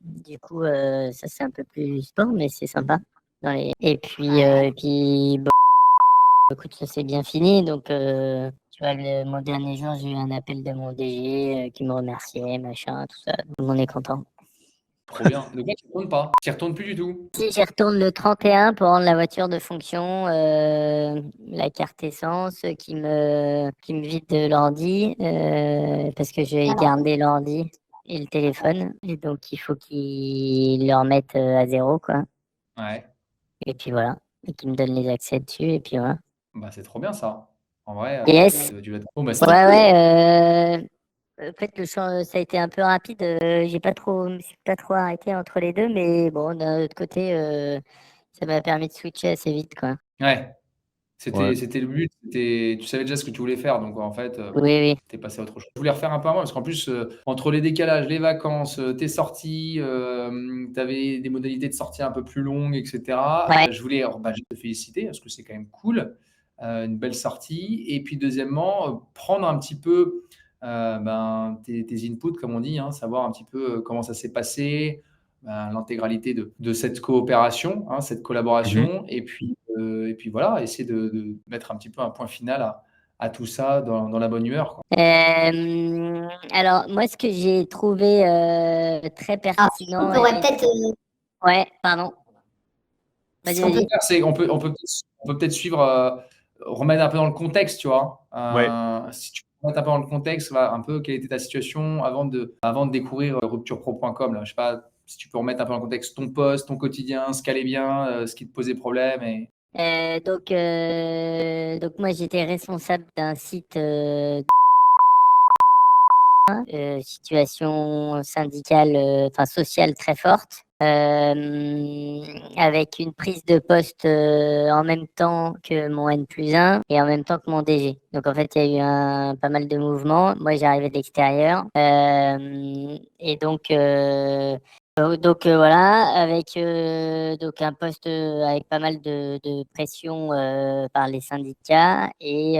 Du coup, ça c'est un peu plus sport, mais c'est sympa. Et puis, bon, écoute, ça s'est bien fini. Donc, tu vois, mon dernier jour, j'ai eu un appel de mon DG qui me remerciait, machin, tout ça. Tout le monde est content. Trop bien. Donc là, tu retournes pas. Tu retournes plus du tout. Si j'y retourne le 31 pour rendre la voiture de fonction, la carte essence qui me vide de l'ordi, parce que j'ai gardé l'ordi et le téléphone. Et donc, il faut qu'ils le remettent à zéro, quoi. Ouais. Et puis voilà. Et qu'ils me donnent les accès dessus. Et puis voilà. Bah, c'est trop bien ça. En vrai, Yes. tu vas Bon, bah, Ouais, stylé. ouais. En fait, ça a été un peu rapide. Je me suis pas trop arrêté entre les deux. Mais bon, d'un autre côté, ça m'a permis de switcher assez vite, quoi. Ouais. Ouais. C'était le but. Tu savais déjà ce que tu voulais faire. Donc, en fait, Oui, oui. t'es passé à autre chose. Je voulais refaire un peu à moi parce qu'en plus, entre les décalages, les vacances, tes sorties, t'avais des modalités de sortie un peu plus longues, etc. Ouais. Je voulais bah, juste te féliciter parce que c'est quand même cool. Une belle sortie. Et puis, deuxièmement, prendre un petit peu ben, tes inputs, comme on dit, hein, savoir un petit peu comment ça s'est passé, ben, l'intégralité de cette coopération, hein, cette Mhm. collaboration. Et puis voilà, essayer de mettre un petit peu un point final à tout ça dans la bonne humeur, quoi. Alors, moi, ce que j'ai trouvé très On pertinent pourrait peut-être. Ouais, pardon. Ce Vas-y, qu'on peut vas-y. faire, c'est on peut peut-être suivre, remettre un peu dans le contexte, tu vois. Ouais. Si tu peux remettre un peu dans le contexte, voilà, un peu quelle était ta situation avant de découvrir rupturepro.com, là. Je sais pas si tu peux remettre un peu dans le contexte ton poste, ton quotidien, ce qui allait bien, ce qui te posait problème. Donc moi, j'étais responsable d'un site situation syndicale, enfin sociale très forte, avec une prise de poste en même temps que mon N+1 et en même temps que mon DG. Donc en fait, il y a eu pas mal de mouvements. Moi, j'arrivais de l'extérieur. Et donc, voilà, avec donc un poste avec pas mal de pression par les syndicats et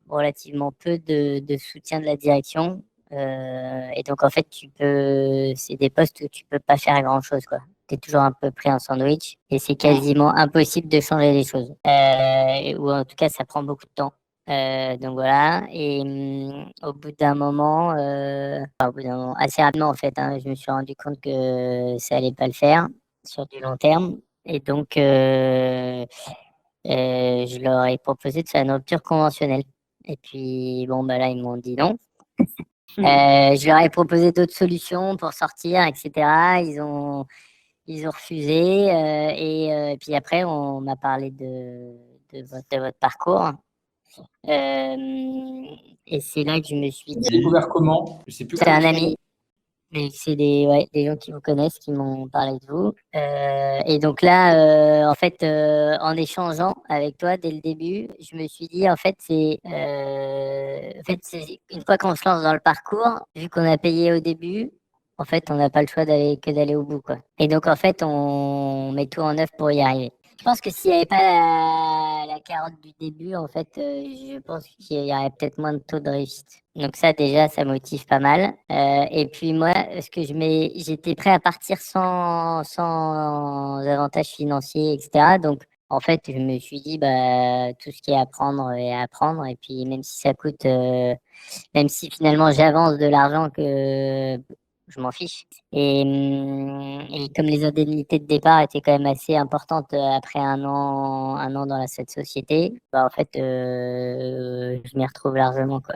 relativement peu de soutien de la direction. Et donc, en fait, c'est des postes où tu peux pas faire grand-chose, quoi. Tu es toujours un peu pris en sandwich et c'est quasiment impossible de changer les choses. Ou en tout cas, ça prend beaucoup de temps. Donc voilà. Et au bout d'un moment, assez rapidement, en fait, hein, je me suis rendu compte que ça allait pas le faire sur du long terme. Et donc, je leur ai proposé de faire une rupture conventionnelle. Et puis, bon, bah là, ils m'ont dit non. Je leur ai proposé d'autres solutions pour sortir, etc. Ils ont refusé. Et puis après, on m'a parlé de votre parcours. Et c'est là que je me suis J'ai dit, découvert comment? Je sais plus c'est comment un tu ami. Mais c'est des gens qui vous connaissent, qui m'ont parlé de vous. Et donc là, en fait, en échangeant avec toi dès le début, je me suis dit, en fait, une fois qu'on se lance dans le parcours, vu qu'on a payé au début, en fait, on n'a pas le choix d'aller au bout, quoi. Et donc, en fait, on met tout en œuvre pour y arriver. Je pense que s'il n'y avait pas la carotte du début, en fait, je pense qu'il y aurait peut-être moins de taux de réussite. Donc ça, déjà, ça motive pas mal. Et puis moi, j'étais prêt à partir sans avantages financiers, etc. Donc, en fait, je me suis dit, bah, tout ce qui est à prendre est à prendre. Et puis, même si ça coûte, même si finalement j'avance de l'argent que je m'en fiche. Et comme les indemnités de départ étaient quand même assez importantes après un an dans cette société, bah, en fait, je m'y retrouve largement, quoi.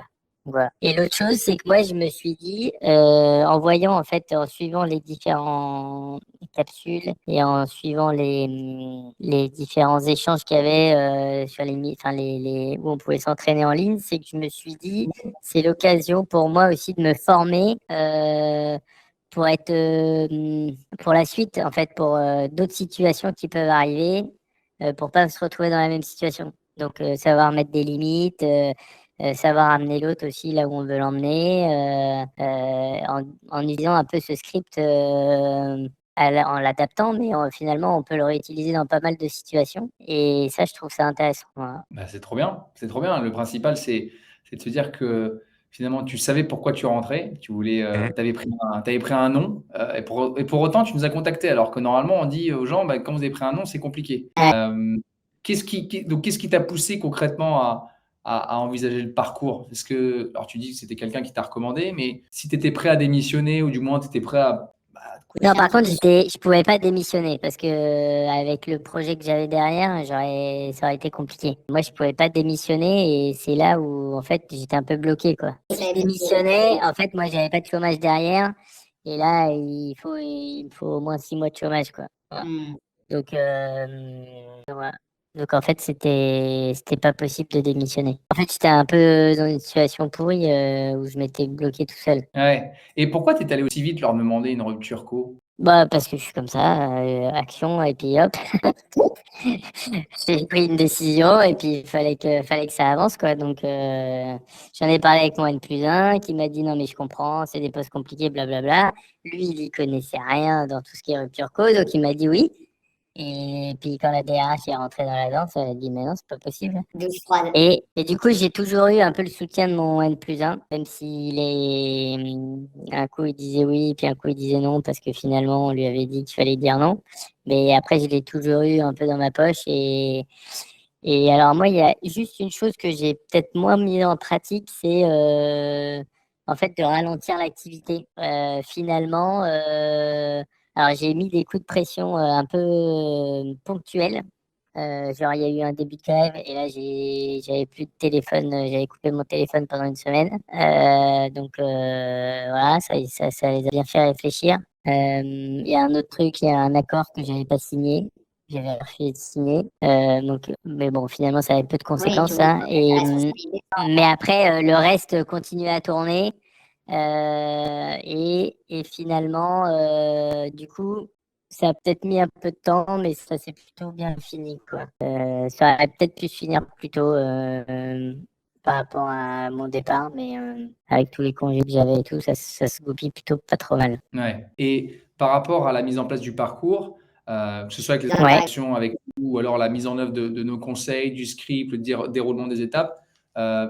Voilà. Et l'autre chose, c'est que moi, je me suis dit, en voyant, en fait, en suivant les différents capsules et en suivant les différents échanges qu'il y avait sur enfin, où on pouvait s'entraîner en ligne, c'est que je me suis dit, c'est l'occasion pour moi aussi de me former pour la suite, en fait, pour d'autres situations qui peuvent arriver, pour pas se retrouver dans la même situation. Donc, savoir mettre des limites. Savoir amener l'autre aussi là où on veut l'emmener, en utilisant un peu ce script en l'adaptant, mais finalement on peut le réutiliser dans pas mal de situations. Et ça, je trouve ça intéressant. Voilà. Bah, c'est trop bien, c'est trop bien. Le principal, c'est de se dire que finalement, tu savais pourquoi tu rentrais, tu voulais, Mmh. tu pris un nom, et pour autant, tu nous as contactés alors que normalement, on dit aux gens: «Bah, quand vous avez pris un nom, c'est compliqué». Qu'est-ce qui t'a poussé concrètement à envisager le parcours? Est-ce que alors tu dis que c'était quelqu'un qui t'a recommandé, mais si tu étais prêt à démissionner ou du moins tu étais prêt à, bah, Non, par contre, je pouvais pas démissionner parce que avec le projet que j'avais derrière, ça aurait été compliqué. Moi, je pouvais pas démissionner et c'est là où, en fait, j'étais un peu bloqué, quoi. Si je démissionnais, en fait, moi, j'avais pas de chômage derrière et là, il me faut au moins 6 mois de chômage, quoi. Voilà. Donc, voilà. Donc, en fait, c'était pas possible de démissionner. En fait, j'étais un peu dans une situation pourrie où je m'étais bloqué tout seul. ouais, et pourquoi tu es allé aussi vite leur demander une rupture co? Bah, parce que je suis comme ça, action et puis hop. J'ai pris une décision et puis il fallait que ça avance, quoi. Donc, j'en ai parlé avec mon N+1 qui m'a dit: «Non, mais je comprends, c'est des postes compliqués, blablabla». Lui, il y connaissait rien dans tout ce qui est rupture co, donc il m'a dit: «Oui». Et puis quand la DRH est rentrée dans la danse, elle a dit: «Mais non, c'est pas possible». Douche froide. Et du coup, j'ai toujours eu un peu le soutien de mon N+1, même s'il est, un coup il disait oui, puis un coup il disait non, parce que finalement on lui avait dit qu'il fallait dire non. Mais après, je l'ai toujours eu un peu dans ma poche. Et alors moi, il y a juste une chose que j'ai peut-être moins mis en pratique, c'est en fait de ralentir l'activité. Finalement, alors j'ai mis des coups de pression un peu ponctuels. Genre il y a eu un début de grève et là j'avais plus de téléphone, j'avais coupé mon téléphone pendant une semaine. Donc voilà, ça les a bien fait réfléchir. Il y a un autre truc, il y a un accord que j'avais pas signé. J'avais refusé de signer. Donc, mais bon, finalement, ça avait peu de conséquences, ça. Mais après, le reste continuait à tourner. Et finalement, du coup, ça a peut-être mis un peu de temps, mais ça s'est plutôt bien fini, quoi. Ça aurait peut-être pu se finir plus tôt par rapport à mon départ, mais avec tous les congés que j'avais et tout, ça se goupille plutôt pas trop mal. Ouais, et par rapport à la mise en place du parcours, que ce soit avec les Ouais. interactions avec nous ou alors la mise en œuvre de nos conseils, du script, le déroulement des étapes,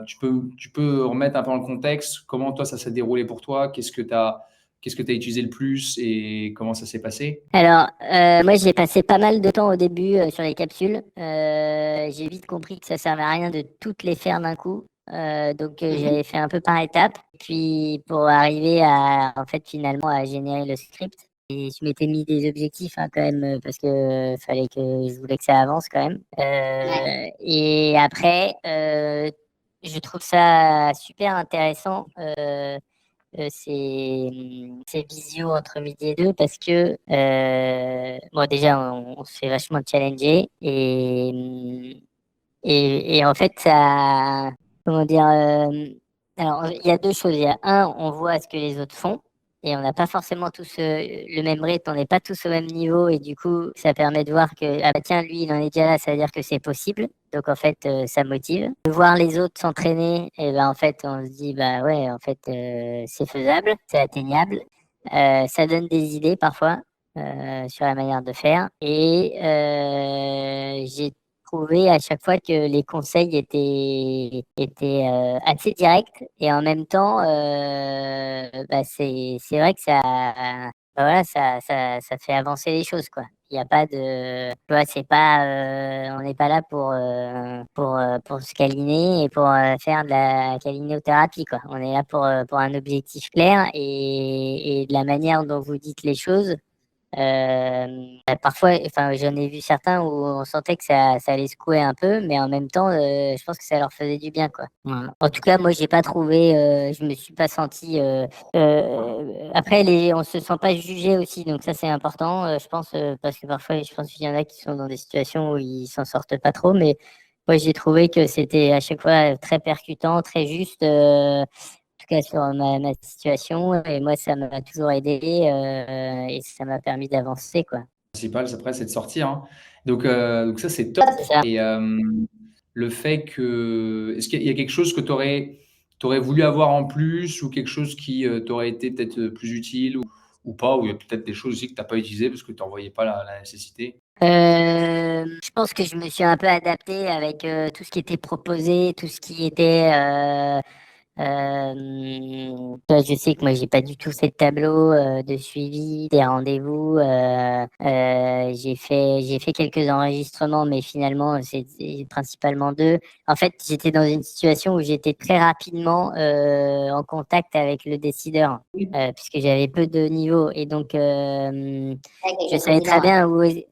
tu peux remettre un peu dans le contexte, comment toi ça s'est déroulé pour toi? Qu'est-ce que tu as utilisé le plus et comment ça s'est passé? Alors, moi, j'ai passé pas mal de temps au début sur les capsules. J'ai vite compris que ça servait à rien de toutes les faire d'un coup. Donc, j'avais fait un peu par étapes. Puis, pour arriver à, en fait, finalement, à générer le script. Et je m'étais mis des objectifs quand même parce que fallait que je voulais que ça avance quand même. Et après, je trouve ça super intéressant. Ces visios entre midi et deux parce que bon déjà on se fait vachement challenger et en fait ça comment dire alors il y a deux choses. Il y a un, on voit ce que les autres font et on n'a pas forcément tous le même rythme, on n'est pas tous au même niveau et du coup ça permet de voir que ah bah tiens lui il en est déjà là, ça veut dire que c'est possible. Donc en fait ça motive. De voir les autres s'entraîner, et ben en fait on se dit bah ouais en fait c'est faisable, c'est atteignable. Ça donne des idées parfois sur la manière de faire et j'ai trouvé à chaque fois que les conseils étaient assez directs et en même temps, bah, c'est vrai que bah, voilà, ça fait avancer les choses, quoi. Il y a pas de tu vois, c'est pas, on n'est pas là pour se câliner et pour, faire de la câlinothérapie, quoi. On est là pour un objectif clair et de la manière dont vous dites les choses. Bah, parfois, enfin, j'en ai vu certains où on sentait que ça les secouait un peu, mais en même temps, je pense que ça leur faisait du bien, quoi. Voilà. En tout cas, moi, j'ai pas trouvé, je me suis pas senti. Après, on se sent pas jugé aussi, donc ça c'est important, je pense, parce que parfois, je pense qu'il y en a qui sont dans des situations où ils s'en sortent pas trop, mais moi, j'ai trouvé que c'était à chaque fois très percutant, très juste. En tout cas sur ma situation et moi ça m'a toujours aidé et ça m'a permis d'avancer, quoi. Le principal, après, c'est de sortir, hein. Donc ça, c'est top. C'est ça. Et le fait que est-ce qu'il y a quelque chose que tu aurais voulu avoir en plus ou quelque chose qui, t'aurait été peut-être, plus utile ou pas? Ou il y a peut-être des choses aussi que tu as pas utilisées parce que tu en voyais pas la nécessité? Je pense que je me suis un peu adaptée avec tout ce qui était proposé, tout ce qui était Je sais que moi, j'ai pas du tout fait de tableau de suivi des rendez-vous. J'ai fait quelques enregistrements, mais finalement, c'est principalement deux. En fait, j'étais dans une situation où j'étais très rapidement en contact avec le décideur, Oui. puisque j'avais peu de niveau. Et donc, Avec je le savais très président, bien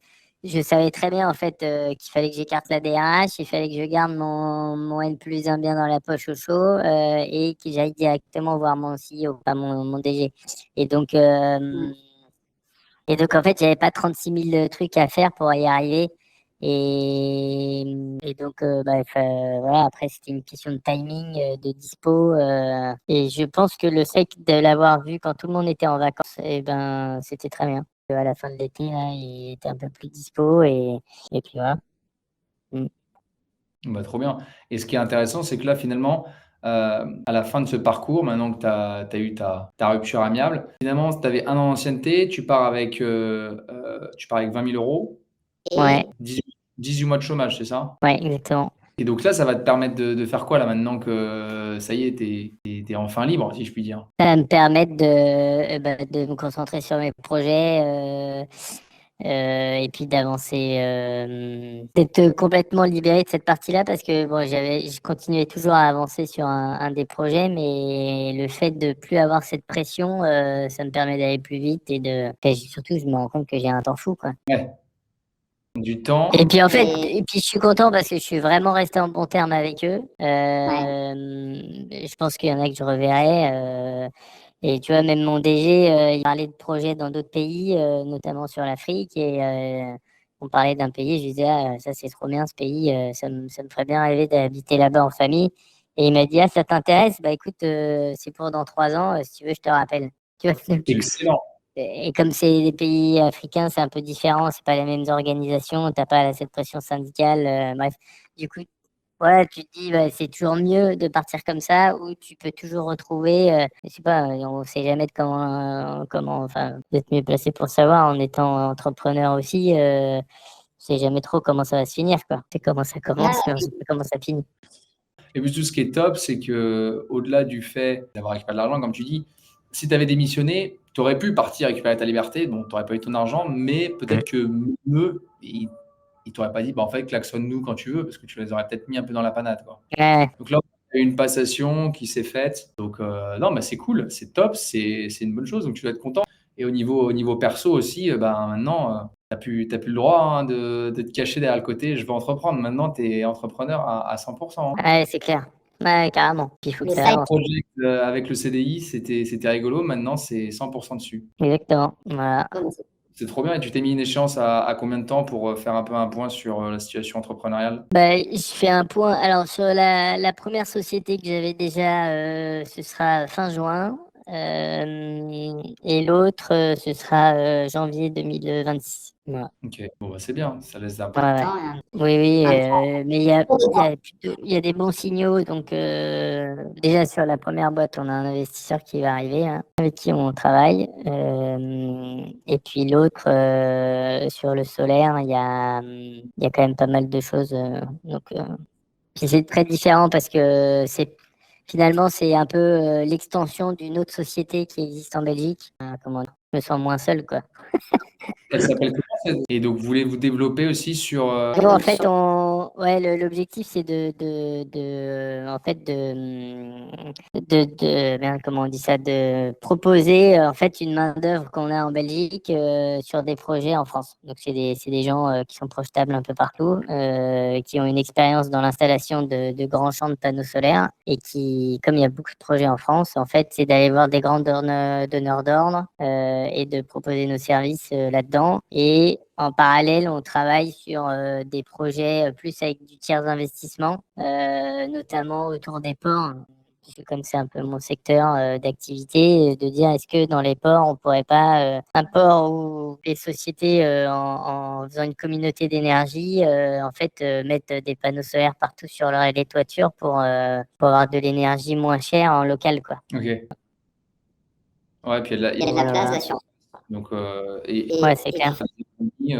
je savais très bien en fait qu'il fallait que j'écarte la DRH, il fallait que je garde mon N+1 bien dans la poche au chaud et que j'aille directement voir mon CEO, pas mon DG. Et donc, en fait, j'avais pas 36 000 trucs à faire pour y arriver. Et donc, bref, voilà, après, c'était une question de timing, de dispo. Et je pense que le fait de l'avoir vu quand tout le monde était en vacances, eh ben, c'était très bien. À la fin de l'été, là, il était un peu plus dispo et puis voilà. Mm. Bah, trop bien. Et ce qui est intéressant, c'est que là, finalement, à la fin de ce parcours, maintenant que tu as eu ta rupture amiable, finalement, tu avais 1 an d'ancienneté, tu pars avec 20 000 euros, Ouais, 18 mois de chômage, c'est ça? ouais, exactement. Et donc là, ça va te permettre de faire quoi là maintenant que ça y est, t'es enfin libre, si je puis dire? Ça va me permettre de me concentrer sur mes projets et puis d'avancer, d'être complètement libéré de cette partie-là parce que bon, je continuais toujours à avancer sur un des projets, mais le fait de plus avoir cette pression, ça me permet d'aller plus vite et surtout, je me rends compte que j'ai un temps fou, quoi. Ouais, du temps. Et puis en fait, Et je suis content parce que je suis vraiment resté en bon terme avec eux. ouais. Je pense qu'il y en a que je reverrai. Et tu vois, même mon DG, il parlait de projets dans d'autres pays, notamment sur l'Afrique. Et on parlait d'un pays, je lui disais, ah, ça c'est trop bien ce pays, ça me ferait bien rêver d'habiter là-bas en famille. Et il m'a dit, ah, ça t'intéresse? Bah écoute, c'est pour dans 3 ans, si tu veux, je te rappelle. Tu vois, Excellent. et comme c'est des pays africains, c'est un peu différent, c'est pas les mêmes organisations, t'as pas cette pression syndicale, bref. Du coup, voilà, tu te dis, bah, c'est toujours mieux de partir comme ça, où tu peux toujours retrouver, je sais pas, on sait jamais de enfin, vous êtes mieux placé pour savoir, en étant entrepreneur aussi, on sait jamais trop comment ça va se finir, quoi. C'est comment ça commence, mais on sait pas comment ça finit. Et puis tout ce qui est top, c'est que au-delà du fait d'avoir récupéré de l'argent, comme tu dis, si tu avais démissionné, tu aurais pu partir récupérer ta liberté. Bon, tu n'aurais pas eu ton argent, mais peut-être que eux, ils t'auraient pas dit, bah, en fait, klaxonne-nous quand tu veux, parce que tu les aurais peut-être mis un peu dans la panade, quoi. Ouais, Donc là, il y a eu une passation qui s'est faite. Donc, non, bah, c'est cool, c'est top, c'est une bonne chose. Donc, tu dois être content. Et au niveau perso aussi, ben, maintenant, t'as plus le droit hein, de te cacher derrière le côté, je veux entreprendre. Maintenant, tu es entrepreneur à 100%. Hein. ouais, c'est clair. Ouais, carrément. Puis il faut que Le ça side avance. Project avec le CDI, c'était rigolo. Maintenant, c'est 100% dessus. Exactement. Voilà. bonus. C'est trop bien. Et tu t'es mis une échéance à combien de temps pour faire un peu un point sur la situation entrepreneuriale? Bah, je fais un point. Alors, sur la première société que j'avais déjà, ce sera fin juin. Et l'autre, ce sera janvier 2026. Voilà. Ok, bon, bah, c'est bien. Ça laisse un peu Ouais, de ouais. temps. Hein, Oui, oui, un mais il y a des bons signaux. Donc, déjà sur la première boîte, on a un investisseur qui va arriver, hein, avec qui on travaille. Et puis l'autre, sur le solaire, il y a quand même pas mal de choses. Donc, puis c'est très différent parce que finalement, c'est un peu l'extension d'une autre société qui existe en Belgique. Comment dire, je me sens moins seul, quoi. Elle s'appelle comment Et donc, vous voulez vous développer aussi sur. Bon, en fait, ouais, l'objectif, c'est en fait, merde, comment on dit ça, de proposer, en fait, une main-d'œuvre qu'on a en Belgique, sur des projets en France. Donc, c'est des gens, qui sont projetables un peu partout, qui ont une expérience dans l'installation de grands champs de panneaux solaires et qui, comme il y a beaucoup de projets en France, en fait, c'est d'aller voir des grands donneurs d'ordre, et de proposer nos services, là-dedans. Et en parallèle, on travaille sur des projets plus avec du tiers investissement, notamment autour des ports. Parce que comme c'est un peu mon secteur d'activité, de dire est-ce que dans les ports, on pourrait pas, un port où les sociétés, en faisant une communauté d'énergie, en fait, mettre des panneaux solaires partout sur les toitures pour avoir de l'énergie moins chère en local, quoi. Ok. Ouais, puis il y a de la place Voilà. là-dessus. donc, Ouais, c'est clair.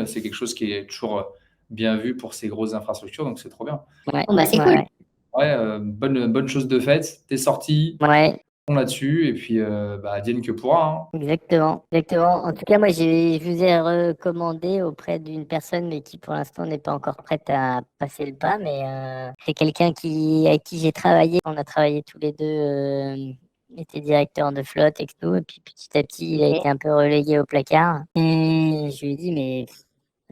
c'est quelque chose qui est toujours bien vu pour ces grosses infrastructures, donc c'est trop bien. Ouais, Bon, bah, c'est ouais, cool. ouais. ouais, bonne chose de faite. Tu es sorti, Ouais, là-dessus et puis, advienne que pourra, hein. exactement, exactement. En tout cas, moi, je vous ai recommandé auprès d'une personne, mais qui pour l'instant n'est pas encore prête à passer le pas. Mais c'est quelqu'un avec qui j'ai travaillé. On a travaillé tous les deux. Il était directeur de flotte et tout. Et puis petit à petit, il a Ok. été un peu relégué au placard. Et je lui ai dit, mais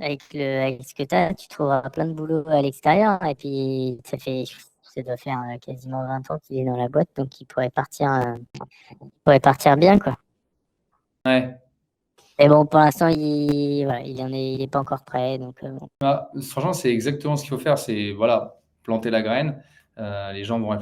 avec ce que tu as, tu trouveras plein de boulot à l'extérieur. Et puis, ça doit faire quasiment 20 ans qu'il est dans la boîte, donc il pourrait partir bien, quoi. Ouais. Mais bon, pour l'instant, voilà, il est pas encore prêt, donc bon. Franchement, c'est exactement ce qu'il faut faire, c'est voilà, planter la graine, les gens vont réfléchir.